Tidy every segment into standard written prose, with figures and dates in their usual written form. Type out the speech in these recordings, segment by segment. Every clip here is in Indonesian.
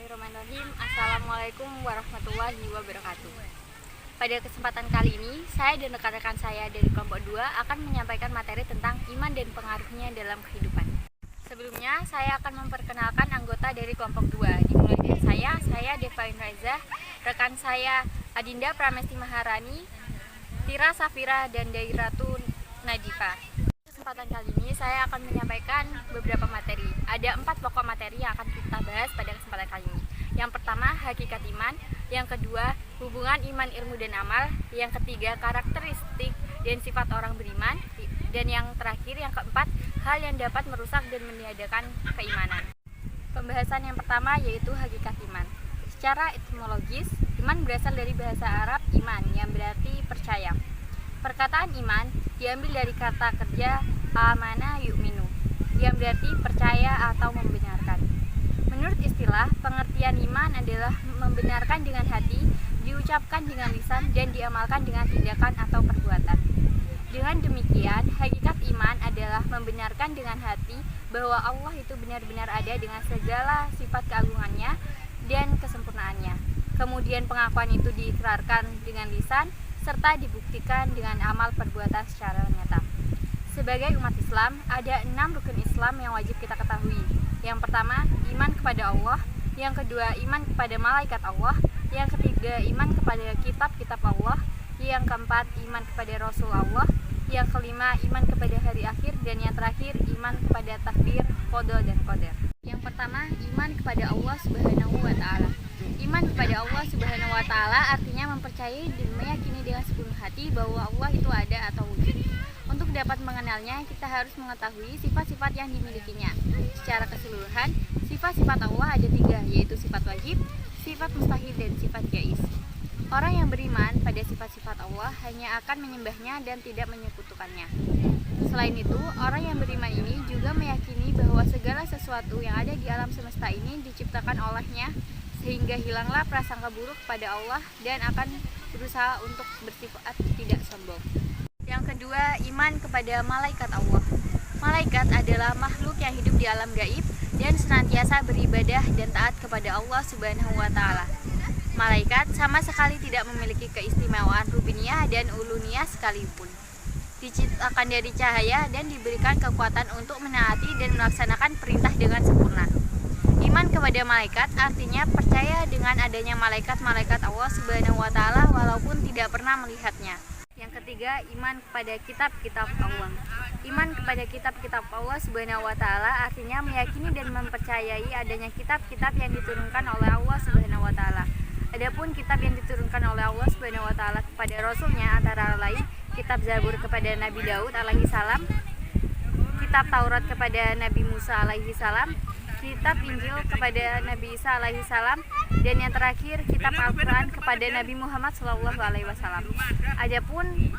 Bismillahirrahmanirrahim. Assalamualaikum warahmatullahi wabarakatuh. Pada kesempatan kali ini, saya dan rekan-rekan saya dari kelompok 2 akan menyampaikan materi tentang iman dan pengaruhnya dalam kehidupan. Sebelumnya, saya akan memperkenalkan anggota dari kelompok 2. Dimulai dari saya Deva Inraiza, rekan saya Adinda Pramesti Maharani, Tira Safira, dan Dairatun Najifah. Kesempatan kali ini saya akan menyampaikan beberapa materi. Ada 4 pokok materi yang akan kita bahas pada kesempatan kali ini. Yang pertama, hakikat iman. Yang kedua, hubungan iman, ilmu, dan amal. Yang ketiga, karakteristik dan sifat orang beriman. Dan yang terakhir, yang keempat, hal yang dapat merusak dan meniadakan keimanan. Pembahasan yang pertama yaitu hakikat iman. Secara etimologis, iman berasal dari bahasa Arab iman yang berarti percaya. Perkataan iman diambil dari kata kerja amana yu'minu yang berarti percaya atau membenarkan. Menurut istilah, pengertian iman adalah membenarkan dengan hati, diucapkan dengan lisan, dan diamalkan dengan tindakan atau perbuatan. Dengan demikian, hakikat iman adalah membenarkan dengan hati bahwa Allah itu benar-benar ada dengan segala sifat keagungannya dan kesempurnaannya. Kemudian pengakuan itu diikrarkan dengan lisan, serta dibuktikan dengan amal perbuatan secara nyata. Sebagai umat Islam, ada 6 rukun Islam yang wajib kita ketahui. Yang pertama, iman kepada Allah. Yang kedua, iman kepada malaikat Allah. Yang ketiga, iman kepada kitab-kitab Allah. Yang keempat, iman kepada Rasul Allah. Yang kelima, iman kepada hari akhir. Dan yang terakhir, iman kepada takdir, qada dan qadar. Yang pertama, iman kepada Allah Subhanahu wa Ta'ala. Iman kepada Allah Subhanahu wa Ta'ala artinya mempercayai dan meyakini dengan sepenuh hati bahwa Allah itu ada atau wujud. Untuk dapat mengenalnya, kita harus mengetahui sifat-sifat yang dimilikinya. Secara keseluruhan, sifat-sifat Allah ada 3, yaitu sifat wajib, sifat mustahil, dan sifat jaiz. Orang yang beriman pada sifat-sifat Allah hanya akan menyembahnya dan tidak menyekutukannya. Selain itu, orang yang beriman ini juga meyakini bahwa segala sesuatu yang ada di alam semesta ini diciptakan olehnya, sehingga hilanglah prasangka buruk pada Allah dan akan berusaha untuk bersifat tidak sombong. Yang kedua, iman kepada malaikat Allah. Malaikat adalah makhluk yang hidup di alam gaib dan senantiasa beribadah dan taat kepada Allah Subhanahu wa Ta'ala. Malaikat sama sekali tidak memiliki keistimewaan rububiyah dan uluhiyah sekalipun. Diciptakan dari cahaya dan diberikan kekuatan untuk menaati dan melaksanakan perintah dengan sempurna. Iman kepada malaikat artinya percaya dengan adanya malaikat-malaikat Allah Subhanahu wa Ta'ala walaupun tidak pernah melihatnya. Yang ketiga, iman kepada kitab-kitab Allah. Iman kepada kitab-kitab Allah Subhanahu wa Ta'ala artinya meyakini dan mempercayai adanya kitab-kitab yang diturunkan oleh Allah Subhanahu wa Ta'ala. Adapun kitab yang diturunkan oleh Allah Subhanahu wa Ta'ala kepada Rasulnya antara lain kitab Zabur kepada Nabi Daud alaihi salam, kitab Taurat kepada Nabi Musa alaihi salam, kitab Injil kepada Nabi Isa alaihi salam, dan yang terakhir kitab Al-Quran kepada Nabi Muhammad sallallahu alaihi wasallam. Adapun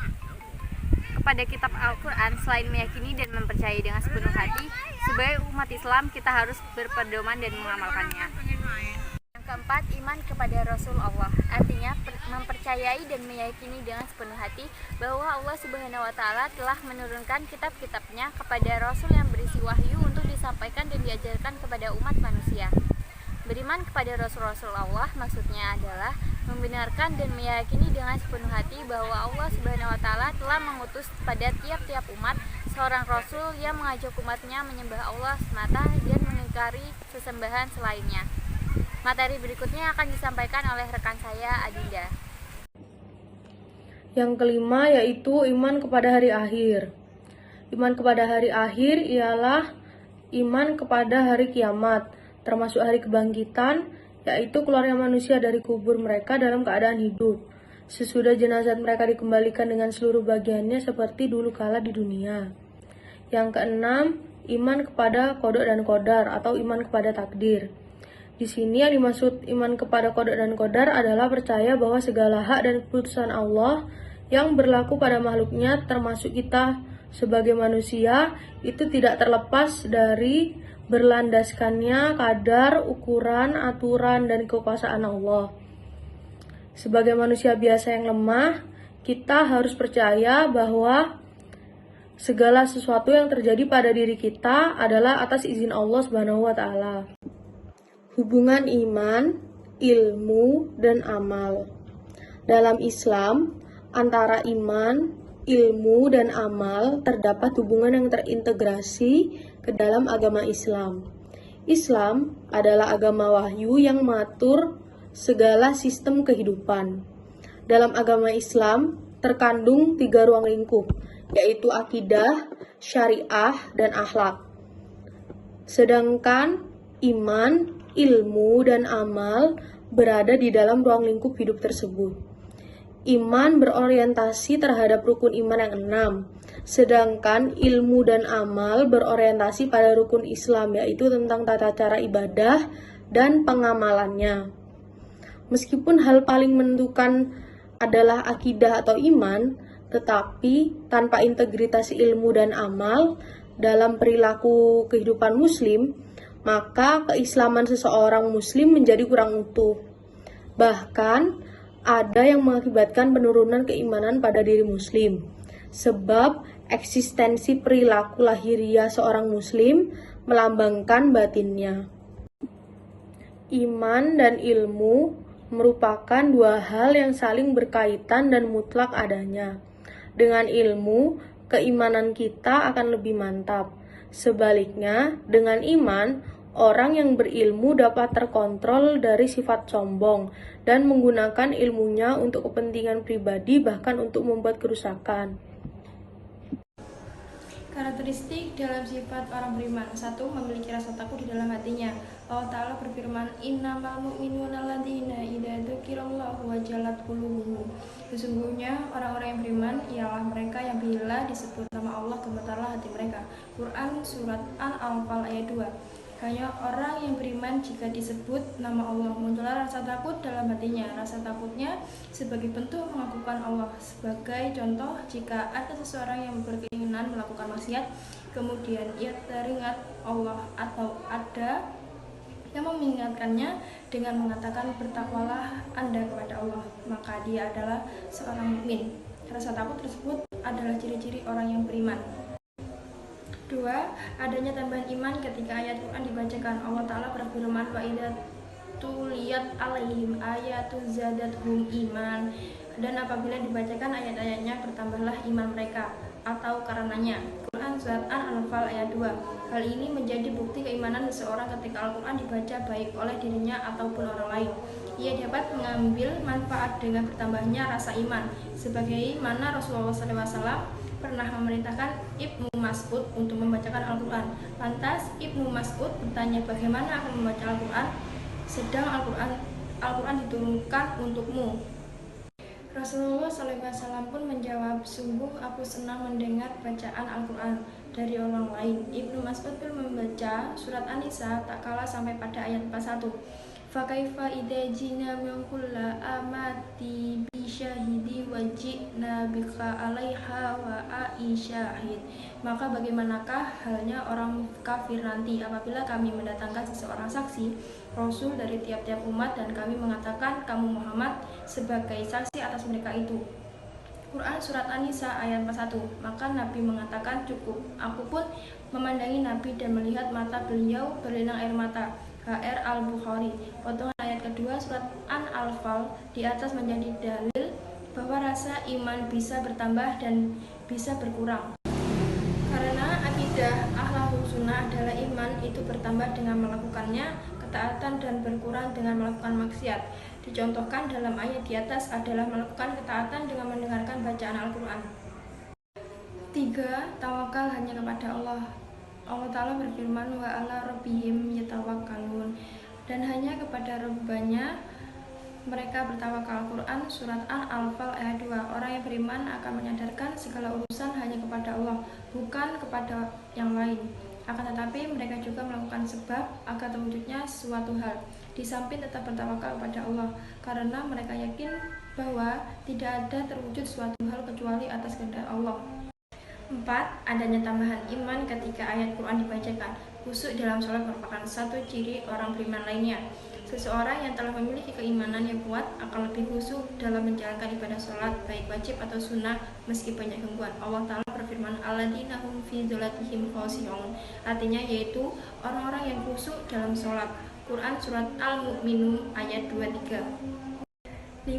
kepada kitab Al-Quran, selain meyakini dan mempercayai dengan sepenuh hati, sebagai umat Islam kita harus berpedoman dan mengamalkannya. Yang keempat, iman kepada Rasul Allah, artinya mempercayai dan meyakini dengan sepenuh hati bahwa Allah Subhanahu wa Ta'ala telah menurunkan kitab-kitabnya kepada Rasul yang berisi wahyu untuk disampaikan dan diajarkan kepada umat manusia. Beriman kepada Rasul-Rasul Allah maksudnya adalah membenarkan dan meyakini dengan sepenuh hati bahwa Allah Subhanahu wa Ta'ala telah mengutus pada tiap-tiap umat seorang Rasul yang mengajak umatnya menyembah Allah semata dan mengingkari sesembahan selainnya. Materi berikutnya akan disampaikan oleh rekan saya, Adinda. Yang kelima yaitu iman kepada hari akhir. Iman kepada hari akhir ialah iman kepada hari kiamat, termasuk hari kebangkitan, yaitu keluarnya manusia dari kubur mereka dalam keadaan hidup, sesudah jenazah mereka dikembalikan dengan seluruh bagiannya seperti dulu kala di dunia. Yang keenam, iman kepada qada dan qadar atau iman kepada takdir. Di sini yang dimaksud iman kepada qada dan qadar adalah percaya bahwa segala hak dan keputusan Allah yang berlaku pada makhluknya termasuk kita sebagai manusia itu tidak terlepas dari berlandaskannya kadar, ukuran, aturan, dan kekuasaan Allah. Sebagai manusia biasa yang lemah, kita harus percaya bahwa segala sesuatu yang terjadi pada diri kita adalah atas izin Allah Subhanahu wa Ta'ala. Hubungan iman, ilmu, dan amal. Dalam Islam, antara iman, ilmu, dan amal terdapat hubungan yang terintegrasi ke dalam agama Islam. Islam adalah agama wahyu yang mengatur segala sistem kehidupan. Dalam agama Islam terkandung 3 ruang lingkup, yaitu akidah, syariah, dan akhlak. Sedangkan iman, ilmu, dan amal berada di dalam ruang lingkup hidup tersebut. Iman berorientasi terhadap rukun iman yang 6, sedangkan ilmu dan amal berorientasi pada rukun Islam, yaitu tentang tata cara ibadah dan pengamalannya. Meskipun hal paling menentukan adalah akidah atau iman, tetapi tanpa integritas ilmu dan amal dalam perilaku kehidupan muslim, maka keislaman seseorang muslim menjadi kurang utuh. Bahkan, ada yang mengakibatkan penurunan keimanan pada diri muslim, sebab eksistensi perilaku lahiriah seorang muslim melambangkan batinnya. Iman dan ilmu merupakan 2 hal yang saling berkaitan dan mutlak adanya. Dengan ilmu, keimanan kita akan lebih mantap. Sebaliknya, dengan iman, orang yang berilmu dapat terkontrol dari sifat sombong dan menggunakan ilmunya untuk kepentingan pribadi, bahkan untuk membuat kerusakan. Karakteristik dalam sifat orang beriman. 1. Memiliki rasa takut di dalam hatinya. Allah Ta'ala berfirman, Innamal mu'minuna alladzina idza dzukirallahu wajalat qulubuhum. Sesungguhnya orang-orang yang beriman ialah mereka yang bila disebut nama Allah gemetarlah hati mereka. Quran Surat An-Anfal ayat 2. Hanya orang yang beriman jika disebut nama Allah muncullah rasa takut dalam hatinya. Rasa takutnya sebagai bentuk mengakukan Allah. Sebagai contoh, jika ada seseorang yang berkeinginan melakukan maksiat, kemudian ia teringat Allah atau ada yang mengingatkannya dengan mengatakan bertakwalah Anda kepada Allah, maka dia adalah seorang mukmin. Rasa takut tersebut adalah ciri-ciri orang yang beriman. 2. Adanya tambahan iman ketika ayat Quran dibacakan. Allah Ta'ala berfirman, wa idza tuliyat alaihim ayatu zadathum iman. Dan apabila dibacakan ayat-ayatnya, bertambahlah iman mereka atau karenanya. Quran Surat An-Anfal ayat 2. Hal ini menjadi bukti keimanan seseorang ketika Al-Quran dibaca baik oleh dirinya ataupun orang lain. Ia dapat mengambil manfaat dengan bertambahnya rasa iman, sebagaimana Rasulullah SAW pernah memerintahkan Ibnu Mas'ud untuk membacakan Al-Quran. Lantas Ibnu Mas'ud bertanya, bagaimana akan membaca Al-Quran sedang Al-Quran diturunkan untukmu? Rasulullah SAW pun menjawab, sungguh aku senang mendengar bacaan Al-Quran dari orang lain. Ibnu Mas'ud pun membaca surat An-Nisa tak kalah sampai pada ayat 41. Fakaifa idza jina min kulli amati bi syahidi wa ji'na bika 'alaiha wa a'isyahid. Maka bagaimanakah halnya orang kafir nanti apabila kami mendatangkan seseorang saksi rasul dari tiap-tiap umat dan kami mengatakan kamu Muhammad sebagai saksi atas mereka itu. Quran Surat An-Nisa ayat 41. Maka Nabi mengatakan cukup. Aku pun memandangi Nabi dan melihat mata beliau berlinang air mata. HR Al-Bukhari. Potongan ayat kedua surat An-Anfal di atas menjadi dalil bahwa rasa iman bisa bertambah dan bisa berkurang. Karena akidah Ahlus Sunnah adalah iman itu bertambah dengan melakukannya, ketaatan dan berkurang dengan melakukan maksiat. Dicontohkan dalam ayat di atas adalah melakukan ketaatan dengan mendengarkan bacaan Al-Quran. 3. Tawakal hanya kepada Allah. Allah Ta'ala berfirman, wa ala rabbihim yatawakkalun, dan hanya kepada Rabbanya mereka bertawakal. Quran Surat An-Anfal ayat 2. Orang yang beriman akan menyadarkan segala urusan hanya kepada Allah, bukan kepada yang lain. Akan tetapi mereka juga melakukan sebab agar terwujudnya suatu hal, di samping tetap bertawakal kepada Allah, karena mereka yakin bahwa tidak ada terwujud suatu hal kecuali atas kehendak Allah. 4. Adanya tambahan iman ketika ayat Quran dibacakan. Khusyuk dalam sholat merupakan satu ciri orang beriman lainnya. Seseorang yang telah memiliki keimanan yang kuat akan lebih khusyuk dalam menjalankan ibadah sholat, baik wajib atau sunnah, meski banyak gangguan. Allah Ta'ala berfirman, alladzina hum fi sholatihim khashi'un, artinya yaitu orang-orang yang khusyuk dalam sholat. Quran Surat Al-Mu'minun ayat 23. 5.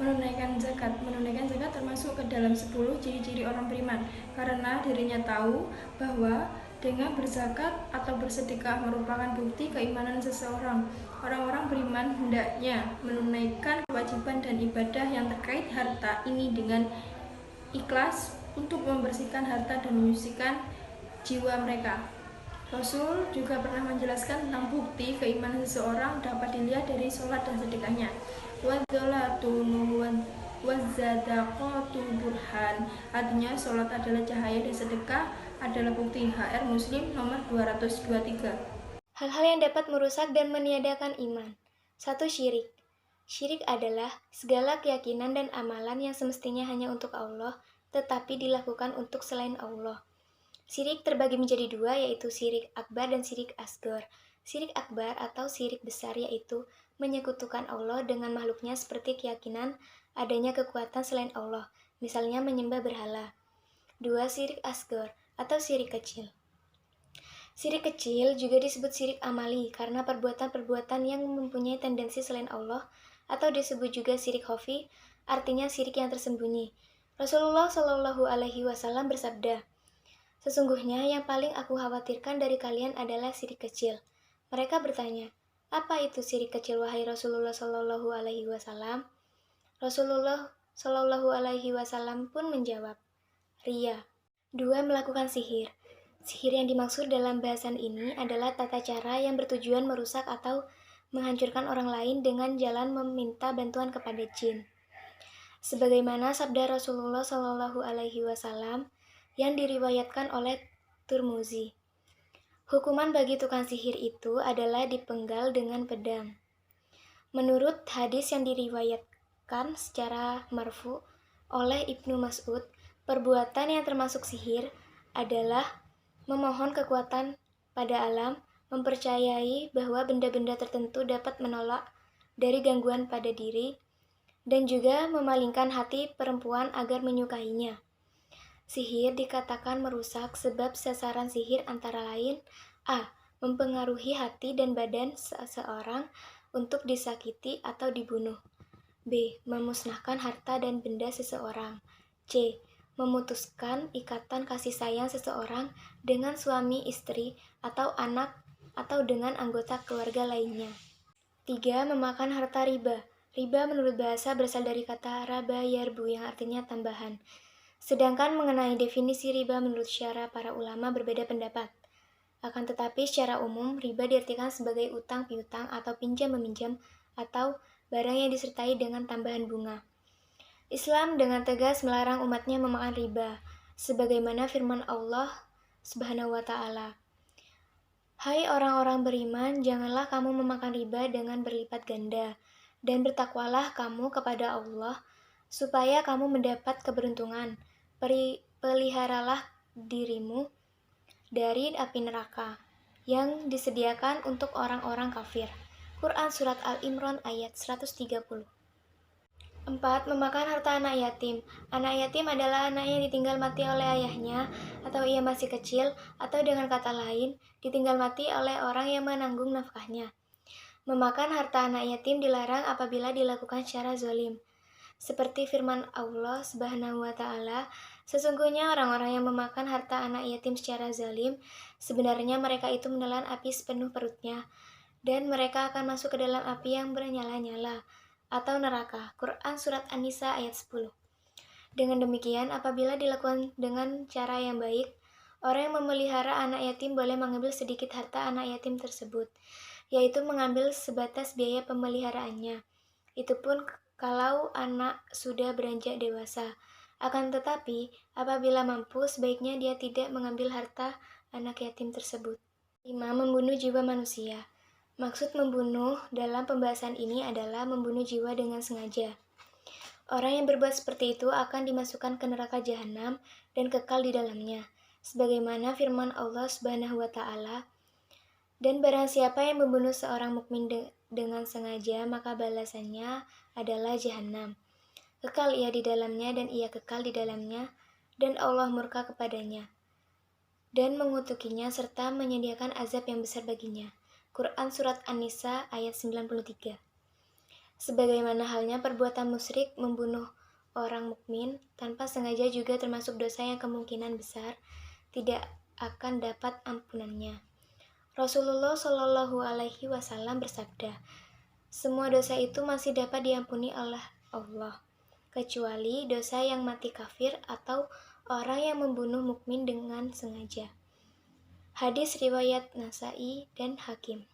Menunaikan zakat. Menunaikan zakat termasuk ke dalam 10 ciri-ciri orang beriman, karena dirinya tahu bahwa dengan berzakat atau bersedekah merupakan bukti keimanan seseorang. Orang-orang beriman hendaknya menunaikan kewajiban dan ibadah yang terkait harta ini dengan ikhlas untuk membersihkan harta dan menyucikan jiwa mereka. Rasul juga pernah menjelaskan tentang bukti keimanan seseorang dapat dilihat dari sholat dan sedekahnya. Wadolatu wazadaqatu burhan. Artinya sholat adalah cahaya dan sedekah adalah bukti. HR Muslim nomor 223. Hal-hal yang dapat merusak dan meniadakan iman. 1. Syirik. Syirik adalah segala keyakinan dan amalan yang semestinya hanya untuk Allah, tetapi dilakukan untuk selain Allah. Syirik terbagi menjadi dua, yaitu syirik akbar dan syirik asghar. Syirik akbar atau syirik besar yaitu menyekutukan Allah dengan makhluknya seperti keyakinan adanya kekuatan selain Allah, misalnya menyembah berhala. 2. Syirik asghar atau syirik kecil. Syirik kecil juga disebut syirik amali karena perbuatan-perbuatan yang mempunyai tendensi selain Allah, atau disebut juga syirik khafi, artinya syirik yang tersembunyi. Rasulullah Shallallahu Alaihi Wasallam bersabda, "Sesungguhnya yang paling aku khawatirkan dari kalian adalah syirik kecil." Mereka bertanya, "Apa itu syirik kecil wahai Rasulullah Shallallahu Alaihi Wasallam?" Rasulullah Shallallahu Alaihi Wasallam pun menjawab, "Riya." 2. Melakukan sihir. Sihir yang dimaksud dalam bahasan ini adalah tata cara yang bertujuan merusak atau menghancurkan orang lain dengan jalan meminta bantuan kepada jin. Sebagaimana sabda Rasulullah Shallallahu Alaihi Wasallam yang diriwayatkan oleh Tirmizi, hukuman bagi tukang sihir itu adalah dipenggal dengan pedang. Menurut hadis yang diriwayatkan secara marfu oleh Ibnu Mas'ud, perbuatan yang termasuk sihir adalah memohon kekuatan pada alam, mempercayai bahwa benda-benda tertentu dapat menolak dari gangguan pada diri, dan juga memalingkan hati perempuan agar menyukainya. Sihir dikatakan merusak sebab sasaran sihir antara lain: A. Mempengaruhi hati dan badan seseorang untuk disakiti atau dibunuh. B. Memusnahkan harta dan benda seseorang. C. Memutuskan ikatan kasih sayang seseorang dengan suami, istri, atau anak, atau dengan anggota keluarga lainnya. 3. Memakan harta riba. Riba menurut bahasa berasal dari kata raba yarbu yang artinya tambahan. Sedangkan mengenai definisi riba menurut syara para ulama berbeda pendapat. Akan tetapi secara umum, riba diartikan sebagai utang piutang atau pinjam-meminjam atau barang yang disertai dengan tambahan bunga. Islam dengan tegas melarang umatnya memakan riba, sebagaimana firman Allah Subhanahu wa Ta'ala, "Hai orang-orang beriman, janganlah kamu memakan riba dengan berlipat ganda, dan bertakwalah kamu kepada Allah, supaya kamu mendapat keberuntungan. Peliharalah dirimu dari api neraka yang disediakan untuk orang-orang kafir." Quran Surat Al-Imran ayat 130. 4. Memakan harta anak yatim. Anak yatim adalah anak yang ditinggal mati oleh ayahnya atau ia masih kecil, atau dengan kata lain, ditinggal mati oleh orang yang menanggung nafkahnya. Memakan harta anak yatim dilarang apabila dilakukan secara zalim. Seperti firman Allah Subhanahu wa Ta'ala, "Sesungguhnya orang-orang yang memakan harta anak yatim secara zalim, sebenarnya mereka itu menelan api sepenuh perutnya, dan mereka akan masuk ke dalam api yang bernyala-nyala, atau neraka." Quran Surat An-Nisa ayat 10. Dengan demikian, apabila dilakukan dengan cara yang baik, orang yang memelihara anak yatim boleh mengambil sedikit harta anak yatim tersebut, yaitu mengambil sebatas biaya pemeliharaannya. Itu pun kalau anak sudah beranjak dewasa. Akan tetapi, apabila mampu, sebaiknya dia tidak mengambil harta anak yatim tersebut. 5. Membunuh jiwa manusia. Maksud membunuh dalam pembahasan ini adalah membunuh jiwa dengan sengaja. Orang yang berbuat seperti itu akan dimasukkan ke neraka jahanam dan kekal di dalamnya. Sebagaimana firman Allah Subhanahu wa Ta'ala, "Dan barang siapa yang membunuh seorang mukmin dengan sengaja, maka balasannya adalah jahanam. Kekal ia di dalamnya dan ia kekal di dalamnya, dan Allah murka kepadanya dan mengutukinya serta menyediakan azab yang besar baginya." Quran Surat An-Nisa ayat 93. Sebagaimana halnya perbuatan musyrik membunuh orang mukmin tanpa sengaja juga termasuk dosa yang kemungkinan besar tidak akan dapat ampunannya. Rasulullah Shallallahu Alaihi Wasallam bersabda, semua dosa itu masih dapat diampuni oleh Allah, kecuali dosa yang mati kafir atau orang yang membunuh mukmin dengan sengaja. Hadis riwayat Nasai dan Hakim.